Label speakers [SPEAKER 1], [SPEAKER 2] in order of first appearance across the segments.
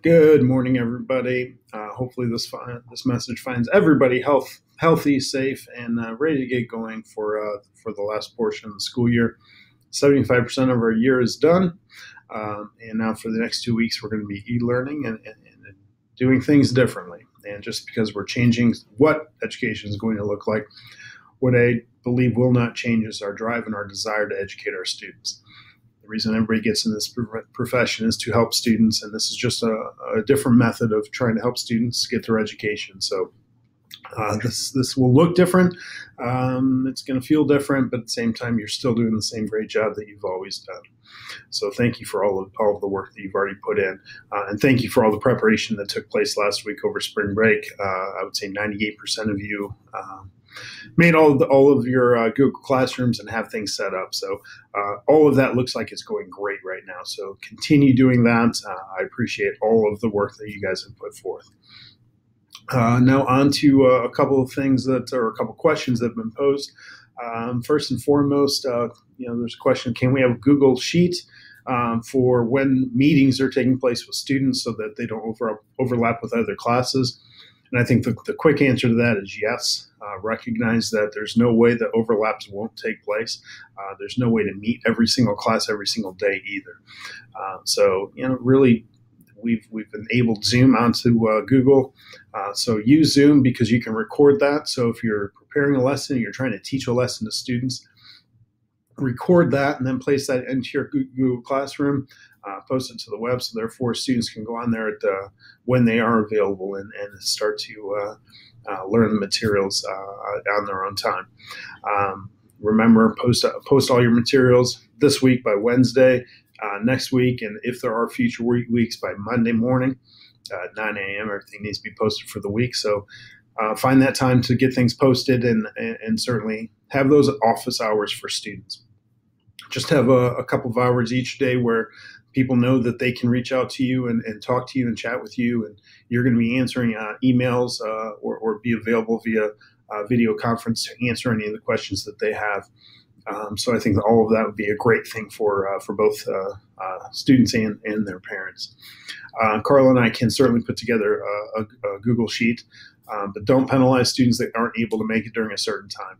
[SPEAKER 1] Good morning, everybody. Hopefully, this message finds everybody healthy, safe, and ready to get going for the last portion of the school year. 75% of our year is done, and now for the next 2 weeks, we're going to be e-learning and doing things differently. And just because we're changing what education is going to look like, what I believe will not change is our drive and our desire to educate our students. The reason everybody gets in this profession is to help students, and this is just a different method of trying to help students get their education. So this will look different. It's going to feel different, but at the same time, you're still doing the same great job that you've always done. So thank you for all of the work that you've already put in, and thank you for all the preparation that took place last week over spring break. I would say 98% of you made all of your Google Classrooms and have things set up. So all of that looks like it's going great right now. So continue doing that. I appreciate all of the work that you guys have put forth. Now on to a couple of things a couple questions that have been posed. First and foremost, there's a question: can we have a Google Sheet for when meetings are taking place with students so that they don't overlap with other classes? And I think the quick answer to that is yes. Recognize that there's no way that overlaps won't take place. There's no way to meet every single class every single day either. So really, we've enabled Zoom onto Google. So use Zoom because you can record that. So if you're preparing a lesson, you're trying to teach a lesson to students, record that and then place that into your Google Classroom, post it to the web, so therefore students can go on there when they are available and start to learn the materials on their own time. Remember, post all your materials this week by Wednesday, next week, and if there are future weeks, by Monday morning at 9 a.m. Everything needs to be posted for the week. So find that time to get things posted and certainly have those office hours for students. Just have a couple of hours each day where people know that they can reach out to you and talk to you and chat with you, and you're going to be answering emails or be available via video conference to answer any of the questions that they have. So I think that all of that would be a great thing for both students and their parents. Carla and I can certainly put together a Google Sheet, but don't penalize students that aren't able to make it during a certain time.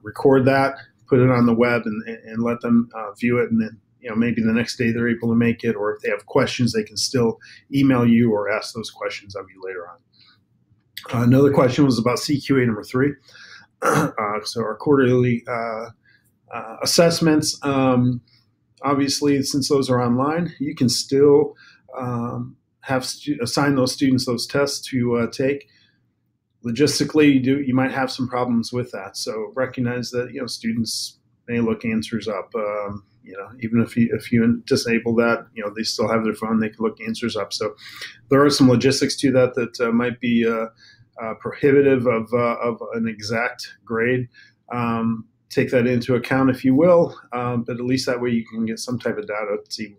[SPEAKER 1] Record that, put it on the web, and let them view it, and then maybe the next day they're able to make it, or if they have questions, they can still email you or ask those questions of you later on. Another question was about CQA number 3. So our quarterly assessments, obviously, since those are online, you can still assign those students those tests to take. Logistically, you might have some problems with that. So recognize that students may look answers up. Even if you disable that, they still have their phone. They can look answers up. So there are some logistics to that might be prohibitive of an exact grade. Take that into account if you will, but at least that way you can get some type of data to see.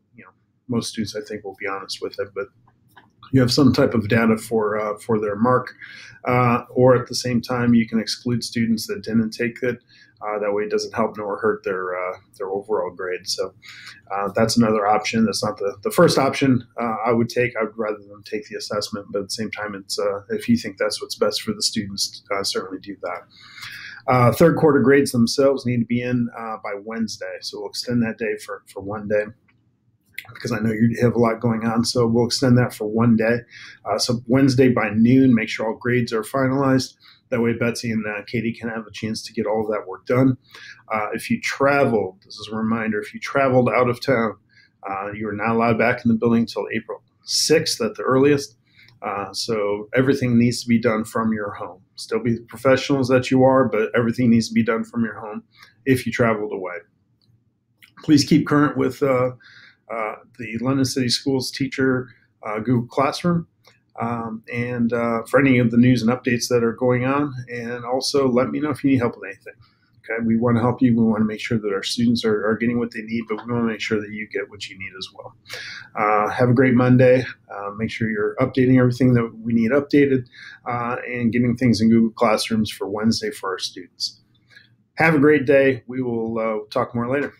[SPEAKER 1] Most students, I think, will be honest with it, but you have some type of data for their mark, or at the same time you can exclude students that didn't take it. That way it doesn't help nor hurt their overall grade. So that's another option. That's not the first option I would take. I would rather them take the assessment, but at the same time, it's if you think that's what's best for the students, certainly do that. Third quarter grades themselves need to be in by Wednesday, so we'll extend that day for one day, because I know you have a lot going on. So we'll extend that for one day. So Wednesday by noon, make sure all grades are finalized. That way Betsy and Katie can have a chance to get all of that work done. If you traveled, this is a reminder, if you traveled out of town, you are not allowed back in the building until April 6th at the earliest. So everything needs to be done from your home. Still be the professionals that you are, but everything needs to be done from your home if you traveled away. Please keep current with the London City Schools teacher Google Classroom, and for any of the news and updates that are going on. And also let me know if you need help with anything. Okay, we want to help you. We want to make sure that our students are getting what they need, but we want to make sure that you get what you need as well. Have a great Monday. Make sure you're updating everything that we need updated, and getting things in Google Classrooms for Wednesday for our students. Have a great day. We will talk more later.